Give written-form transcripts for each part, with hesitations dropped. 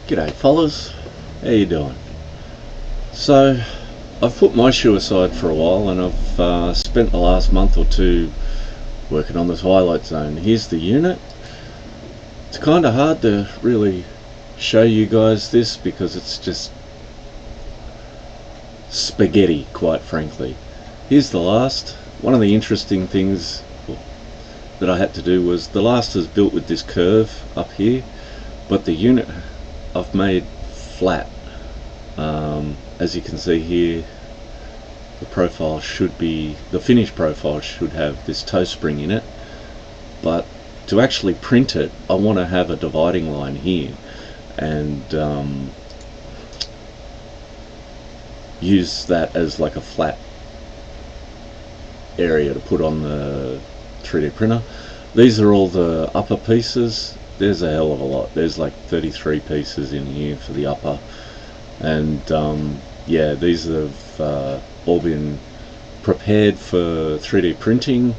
G'day fellas, how you doing? So, I've put my shoe aside for a while and I've spent the last month or two working on the Twilight Zone. Here's the unit. It's kind of hard to really show you guys this because it's just spaghetti, quite frankly. Here's the last. One of the interesting things that I had to do was the last is built with this curve up here, but the unit I've made flat. As you can see here, the profile should be, the finished profile should have this toe spring in it, but to actually print it I want to have a dividing line here and use that as like a flat area to put on the 3D printer. These are all the upper pieces. There's a hell of a lot. There's like 33 pieces in here for the upper, and yeah, these have all been prepared for 3D printing.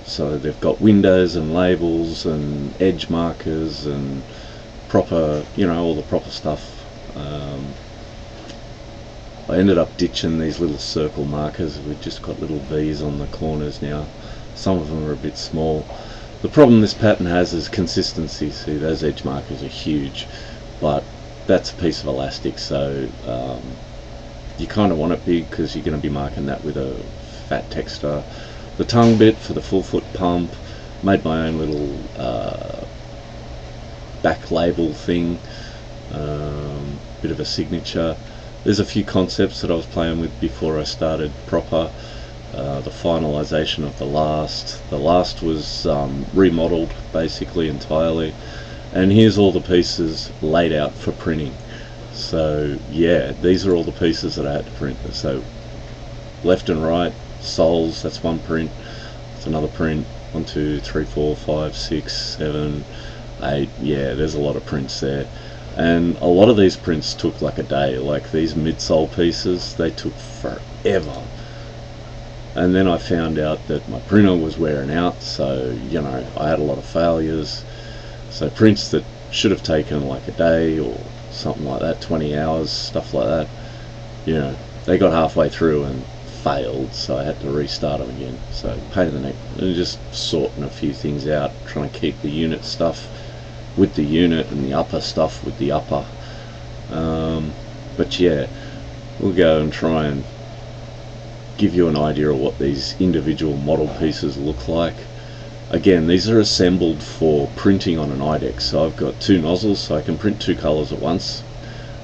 So they've got windows and labels and edge markers and proper, you know, all the proper stuff. I ended up ditching these little circle markers. We've just got little V's on the corners now. Some of them are a bit small. The problem this pattern has is consistency. See, those edge markers are huge, but that's a piece of elastic, so you kind of want it big because you're going to be marking that with a fat texture. The tongue bit for the full foot pump, made my own little back label thing, bit of a signature. There's a few concepts that I was playing with before I started proper. The finalization of the last was remodeled basically entirely, and here's all the pieces laid out for printing. So yeah, these are all the pieces that I had to print. So left and right soles, that's one print. That's another print. 1, 2, 3, 4, 5, 6, 7, 8. Yeah, there's a lot of prints there, and a lot of these prints took like a day. Like these midsole pieces, they took forever. And then I found out that my printer was wearing out, so you know, I had a lot of failures. So prints that should have taken like a day or something like that, 20 hours, stuff like that, you know, they got halfway through and failed, so I had to restart them again. So pain in the neck, and just sorting a few things out, trying to keep the unit stuff with the unit and the upper stuff with the upper. But yeah, we'll go and try and give you an idea of what these individual model pieces look like. Again, these are assembled for printing on an IDEX, so I've got 2 nozzles, so I can print 2 colors at once,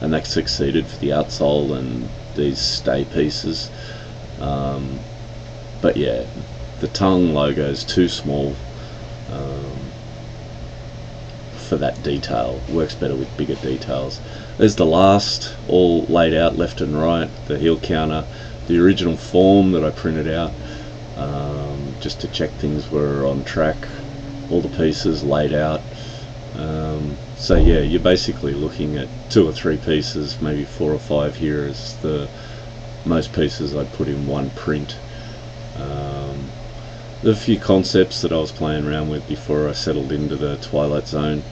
and that succeeded for the outsole and these stay pieces. But yeah, the tongue logo is too small for that detail. Works better with bigger details. There's the last, all laid out left and right, the heel counter, the original form that I printed out, just to check things were on track, all the pieces laid out. So yeah, you're basically looking at 2 or 3 pieces, maybe 4 or 5 here is the most pieces I put in one print. There are a few concepts that I was playing around with before I settled into the Twilight Zone,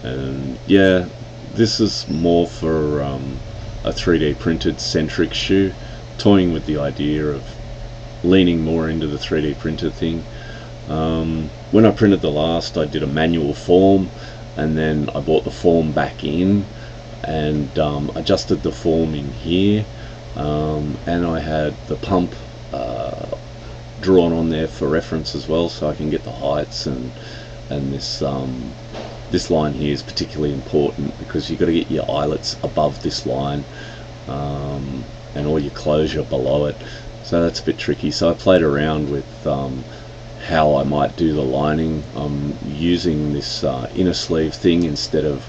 and yeah, this is more for a 3D printed centric shoe, toying with the idea of leaning more into the 3D printer thing. When I printed the last, I did a manual form, and then I brought the form back in and adjusted the form in here, and I had the pump drawn on there for reference as well, so I can get the heights, and this line here is particularly important because you've got to get your eyelets above this line, and all your closure below it, so that's a bit tricky. So I played around with how I might do the lining. I'm using this inner sleeve thing instead of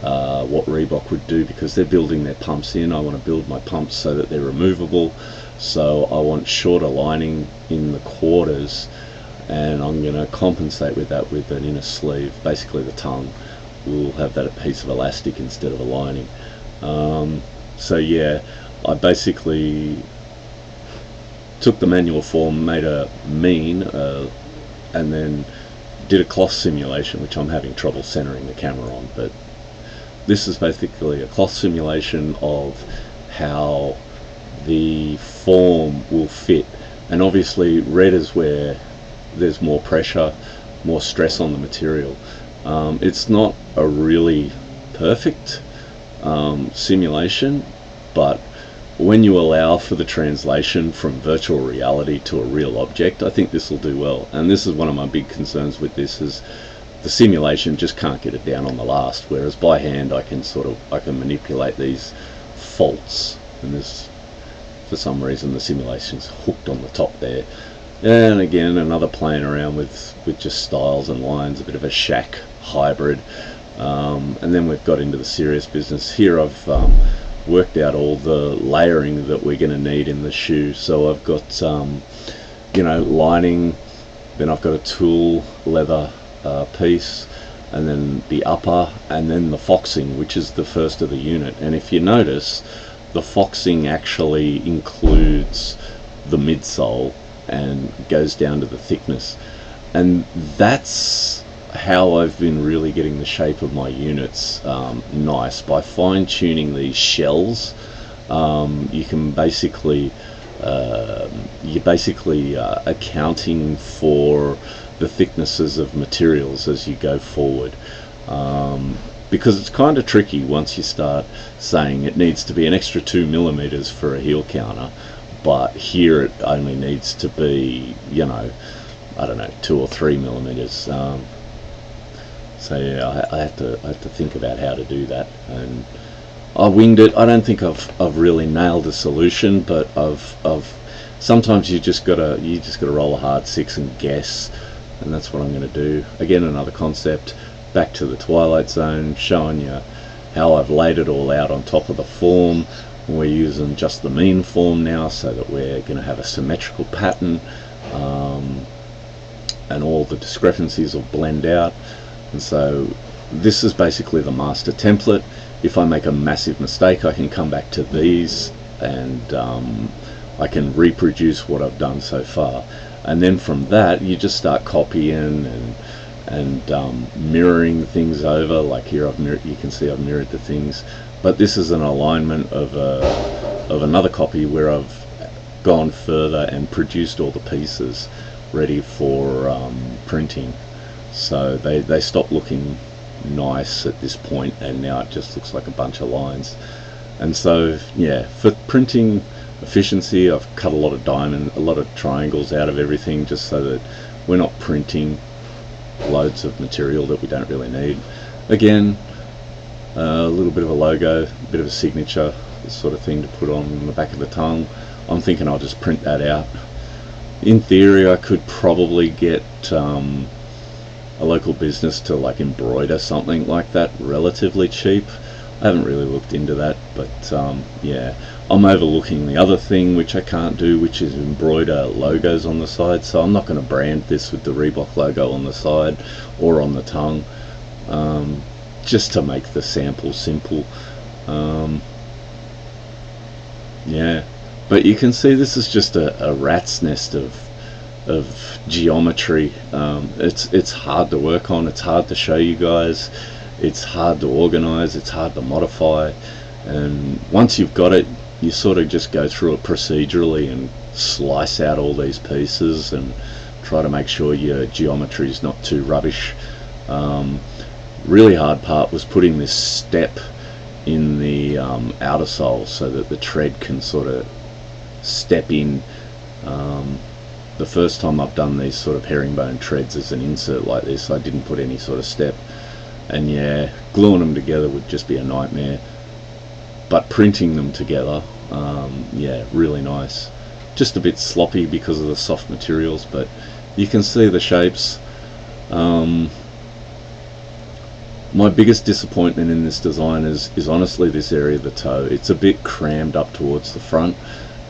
what Reebok would do, because they're building their pumps in. I want to build my pumps so that they're removable, so I want shorter lining in the quarters, and I'm going to compensate with that with an inner sleeve. Basically the tongue will have that piece of elastic instead of a lining. So yeah, I basically took the manual form, made a mean, and then did a cloth simulation, which I'm having trouble centering the camera on, but this is basically a cloth simulation of how the form will fit, and obviously red is where there's more pressure, more stress on the material. It's not a really perfect simulation, but when you allow for the translation from virtual reality to a real object, I think this will do well. And this is one of my big concerns with this, is the simulation just can't get it down on the last, whereas by hand I can manipulate these faults, and there's, for some reason, the simulation's hooked on the top there. And again, another playing around with just styles and lines, a bit of a shack hybrid. And then we've got into the serious business. Here I've worked out all the layering that we're going to need in the shoe. So I've got lining, then I've got a tool leather piece, and then the upper, and then the foxing, which is the first of the unit. And if you notice, the foxing actually includes the midsole and goes down to the thickness, and that's how I've been really getting the shape of my units nice, by fine-tuning these shells. You can basically you're basically accounting for the thicknesses of materials as you go forward, because it's kind of tricky once you start saying it needs to be an extra 2 millimeters for a heel counter, but here it only needs to be, I don't know, 2 or 3 millimeters. So yeah, I have to think about how to do that, and I winged it. I don't think I've really nailed a solution, but I've sometimes you just gotta roll a hard 6 and guess, and that's what I'm going to do. Again, another concept, back to the Twilight Zone, showing you how I've laid it all out on top of the form. We're using just the mean form now, so that we're going to have a symmetrical pattern, and all the discrepancies will blend out. And so this is basically the master template. If I make a massive mistake, I can come back to these, and I can reproduce what I've done so far. And then from that, you just start copying and mirroring things over. Like here, you can see I've mirrored the things. But this is an alignment of another copy where I've gone further and produced all the pieces ready for printing. So they stop looking nice at this point, and now it just looks like a bunch of lines. And so yeah, for printing efficiency, I've cut a lot of triangles out of everything, just so that we're not printing loads of material that we don't really need. Again, a little bit of a logo, a bit of a signature, this sort of thing to put on the back of the tongue. I'm thinking I'll just print that out. In theory, I could probably get a local business to like embroider something like that relatively cheap. I haven't really looked into that, but yeah, I'm overlooking the other thing which I can't do, which is embroider logos on the side. So I'm not going to brand this with the Reebok logo on the side or on the tongue, just to make the sample simple. Yeah, but you can see this is just a rat's nest of geometry. It's hard to work on, it's hard to show you guys, it's hard to organize, it's hard to modify, and once you've got it, you sort of just go through it procedurally and slice out all these pieces and try to make sure your geometry is not too rubbish. Really hard part was putting this step in the outer sole so that the tread can sort of step in. The first time I've done these sort of herringbone treads as an insert like this, I didn't put any sort of step, and yeah, gluing them together would just be a nightmare. But printing them together, yeah, really nice. Just a bit sloppy because of the soft materials, but you can see the shapes. My biggest disappointment in this design is honestly this area of the toe. It's a bit crammed up towards the front,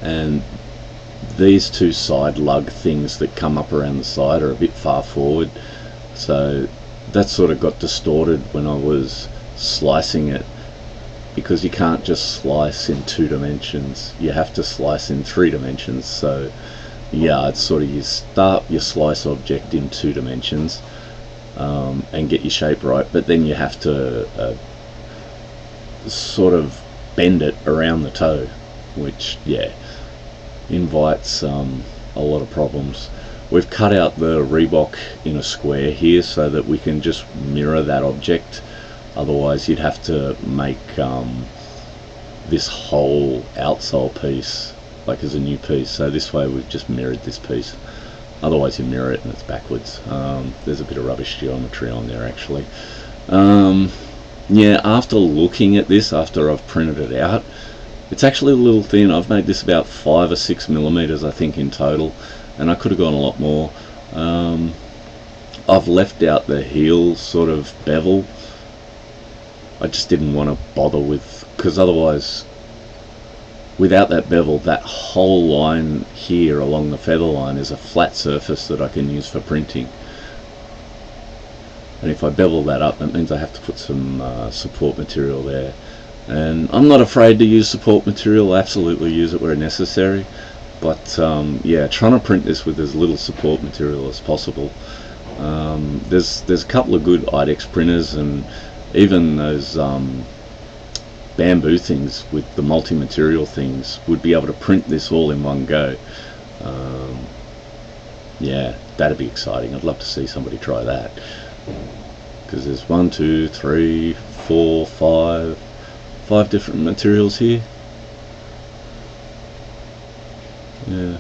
and these two side lug things that come up around the side are a bit far forward, so that sort of got distorted when I was slicing it, because you can't just slice in 2 dimensions, you have to slice in 3 dimensions. So yeah, it's sort of, you start your slice object in 2 dimensions and get your shape right, but then you have to sort of bend it around the toe, which invites a lot of problems. We've cut out the Reebok in a square here so that we can just mirror that object. Otherwise you'd have to make this whole outsole piece like as a new piece. So this way we've just mirrored this piece. Otherwise you mirror it and it's backwards. There's a bit of rubbish geometry on there actually. Yeah, after looking at this, after I've printed it out, it's actually a little thin. I've made this about 5 or 6 millimeters I think in total, and I could have gone a lot more. I've left out the heel sort of bevel. I just didn't want to bother with, because otherwise without that bevel, that whole line here along the feather line is a flat surface that I can use for printing. And if I bevel that up, that means I have to put some support material there. And I'm not afraid to use support material, I absolutely use it where necessary. But yeah, trying to print this with as little support material as possible. There's a couple of good IDEX printers, and even those bamboo things with the multi-material things would be able to print this all in one go. Yeah, that'd be exciting. I'd love to see somebody try that, because there's 1, 2, 3, 4, 5 different materials here. Yeah.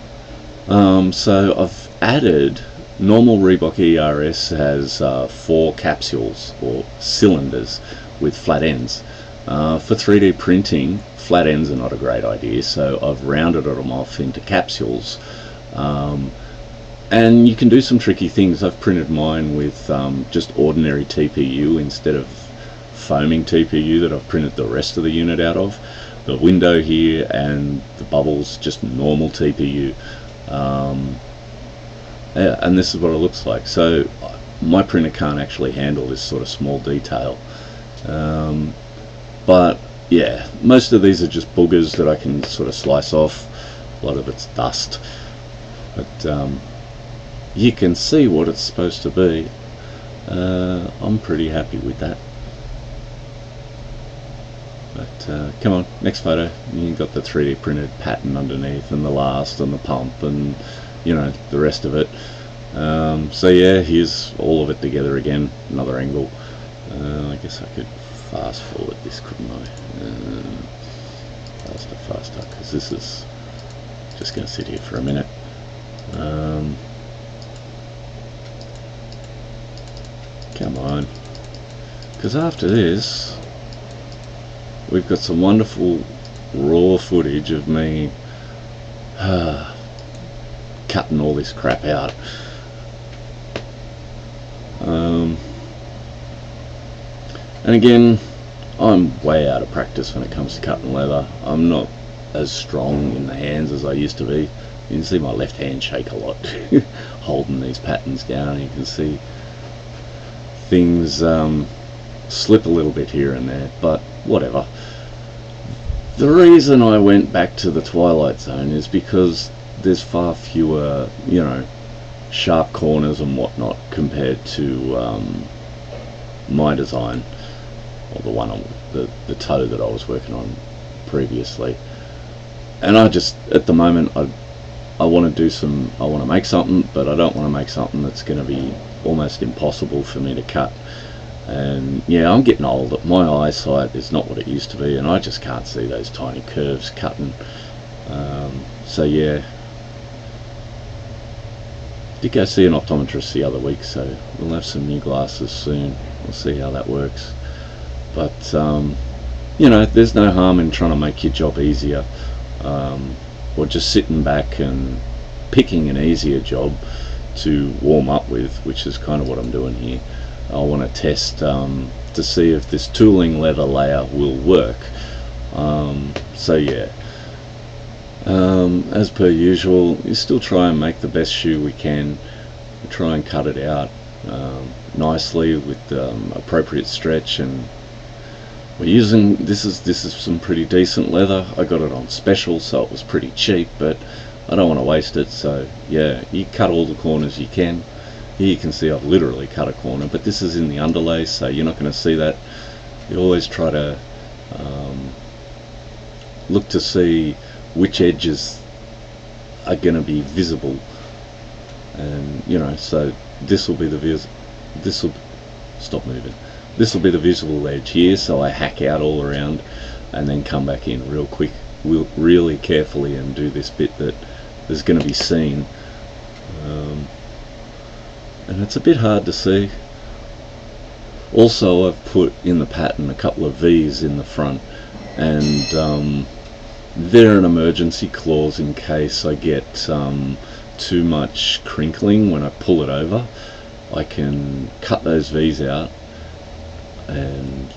So I've added, normal Reebok ERS has 4 capsules or cylinders with flat ends. For 3D printing, flat ends are not a great idea, so I've rounded them off into capsules. And you can do some tricky things. I've printed mine with just ordinary TPU instead of foaming TPU that I've printed the rest of the unit out of. The window here and the bubbles, just normal TPU. Yeah, and this is what it looks like. So my printer can't actually handle this sort of small detail. But yeah, most of these are just boogers that I can sort of slice off. A lot of it's dust. But you can see what it's supposed to be. I'm pretty happy with that. But come on, next photo. You've got the 3D printed pattern underneath, and the last, and the pump, and you know, the rest of it. So yeah, here's all of it together again, another angle. I guess I could fast forward this, couldn't I? Faster, because this is just going to sit here for a minute. Come on, because after this we've got some wonderful raw footage of me cutting all this crap out. And again, I'm way out of practice when it comes to cutting leather. I'm not as strong in the hands as I used to be. You can see my left hand shake a lot holding these patterns down. You can see things slip a little bit here and there, but whatever. The reason I went back to the Twilight Zone is because there's far fewer, you know, sharp corners and whatnot compared to my design, or the one on the toe that I was working on previously. And I just, at the moment, I want to make something, but I don't want to make something that's going to be almost impossible for me to cut. And yeah, I'm getting old. My eyesight is not what it used to be, and I just can't see those tiny curves cutting. So yeah, did go see an optometrist the other week, so we'll have some new glasses soon. We'll see how that works. But you know, there's no harm in trying to make your job easier, or just sitting back and picking an easier job to warm up with, which is kind of what I'm doing here. I want to test to see if this tooling leather layer will work. So yeah, as per usual, you still try and make the best shoe we can. We try and cut it out nicely with appropriate stretch, and we're using, this is some pretty decent leather. I got it on special, so it was pretty cheap, but I don't want to waste it. So yeah, you cut all the corners you can. Here you can see I've literally cut a corner, but this is in the underlay, so you're not going to see that. You always try to Look to see which edges are going to be visible, and so this will be the this will stop moving. This will be the visible edge here, so I hack out all around and then come back in real quick, really carefully, and do this bit that is going to be seen. And it's a bit hard to see. Also, I've put in the pattern a couple of V's in the front, and they're an emergency clause in case I get too much crinkling when I pull it over. I can cut those V's out, and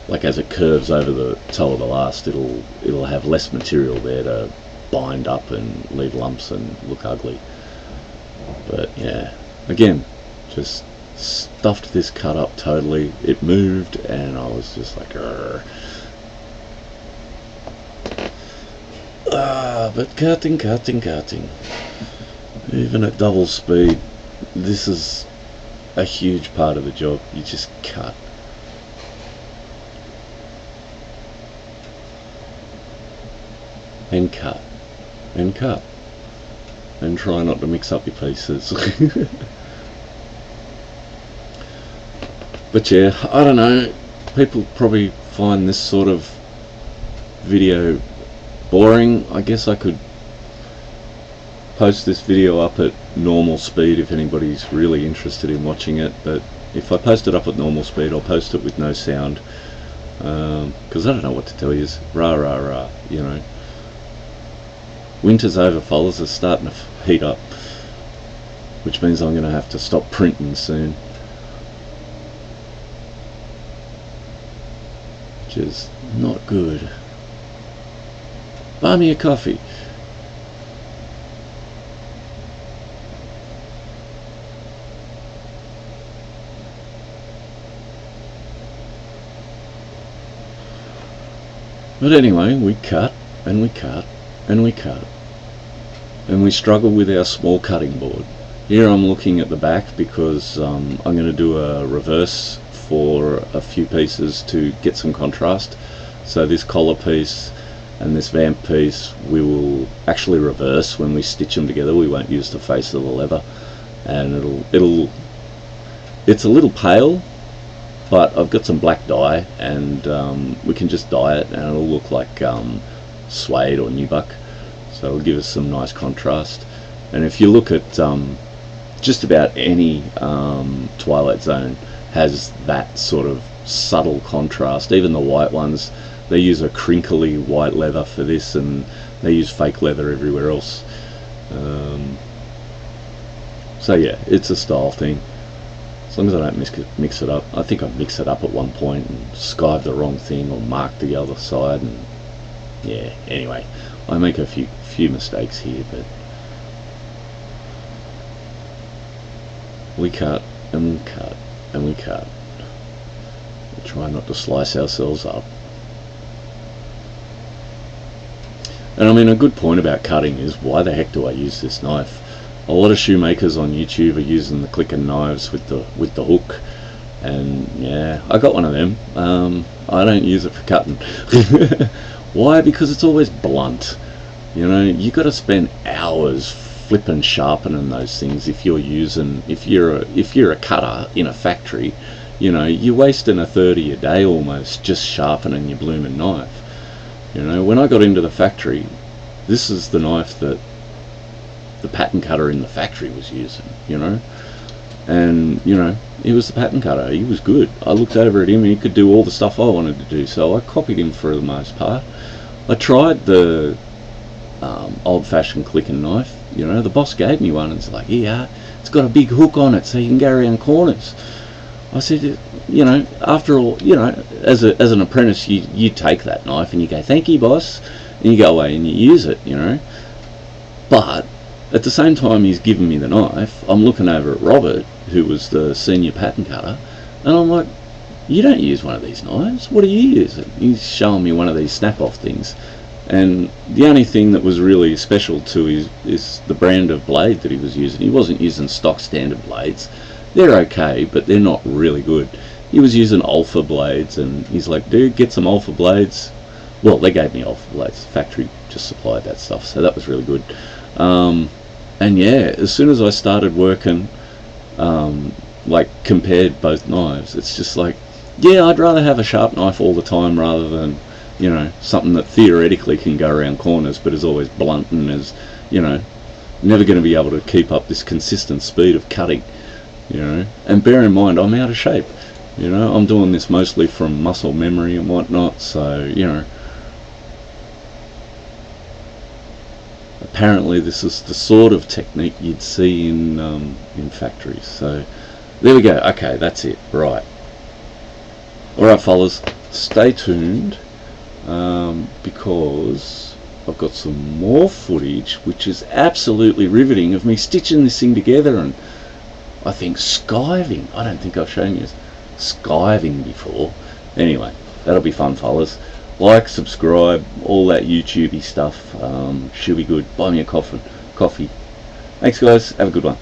like as it curves over the toe of the last, it'll have less material there to bind up and leave lumps and look ugly. But yeah, again, just stuffed this cut up totally. It moved and I was just like, but cutting. Even at double speed, this is a huge part of the job. You just cut. And cut. And cut. And try not to mix up your pieces. But yeah, I don't know. People probably find this sort of video boring. I guess I could post this video up at normal speed if anybody's really interested in watching it, but if I post it up at normal speed, I'll post it with no sound, because I don't know what to tell you. Rah rah rah, winter's over, fellas. It's starting to heat up, which means I'm going to have to stop printing soon, which is not good. Buy me a coffee. But anyway, we cut and we cut and we cut, and we struggle with our small cutting board. Here I'm looking at the back because I'm going to do a reverse for a few pieces to get some contrast. So this collar piece and this vamp piece we will actually reverse when we stitch them together. We won't use the face of the leather, and it's a little pale, but I've got some black dye, and we can just dye it and it'll look like suede or nubuck, so it'll give us some nice contrast. And if you look at just about any Twilight Zone has that sort of subtle contrast. Even the white ones, they use a crinkly white leather for this, and they use fake leather everywhere else. So yeah, it's a style thing. As long as I don't mix it up. I think I mixed it up at one point and skived the wrong thing or marked the other side, and yeah, anyway, I make a few mistakes here, but we cut and we cut and we cut. We try not to slice ourselves up. And I mean, a good point about cutting is, why the heck do I use this knife? A lot of shoemakers on YouTube are using the clicking knives with the hook, and yeah, I got one of them. I don't use it for cutting. Why? Because it's always blunt. You got to spend hours flipping sharpening those things. If you're a cutter in a factory, you're wasting a third of your day almost just sharpening your blooming knife. When I got into the factory, this is the knife that the pattern cutter in the factory was using, and he was the pattern cutter. He was good. I looked over at him and he could do all the stuff I wanted to do, so I copied him for the most part. I tried the old-fashioned clicking knife. The boss gave me one and it's like, yeah, it's got a big hook on it so you can go around corners. I said, after all, as an apprentice, you take that knife and you go, thank you, boss, and you go away and you use it, But at the same time he's giving me the knife, I'm looking over at Robert, who was the senior pattern cutter, and I'm like, you don't use one of these knives, what do you use? He's showing me one of these snap-off things, and the only thing that was really special to is the brand of blade that he was using. He wasn't using stock standard blades. They're okay, but they're not really good. he was using alpha blades, and he's like, dude, get some alpha blades. Well, they gave me alpha blades. The factory just supplied that stuff, so that was really good. And yeah, as soon as I started working, like compared both knives, it's just like, yeah, I'd rather have a sharp knife all the time rather than, you know, something that theoretically can go around corners but is always blunt and is, you know, never going to be able to keep up this consistent speed of cutting, you know. And bear in mind, I'm out of shape, you know, I'm doing this mostly from muscle memory and whatnot, so, you know, apparently this is the sort of technique you'd see in factories. So there we go. Okay, that's it. Right. Alright, fellas, stay tuned, because I've got some more footage which is absolutely riveting of me stitching this thing together, and I think skiving. I don't think I've shown you skiving before. Anyway, that'll be fun, fellas. Like, subscribe, all that YouTubey stuff. Should be good. Buy me a coffee. Thanks, guys. Have a good one.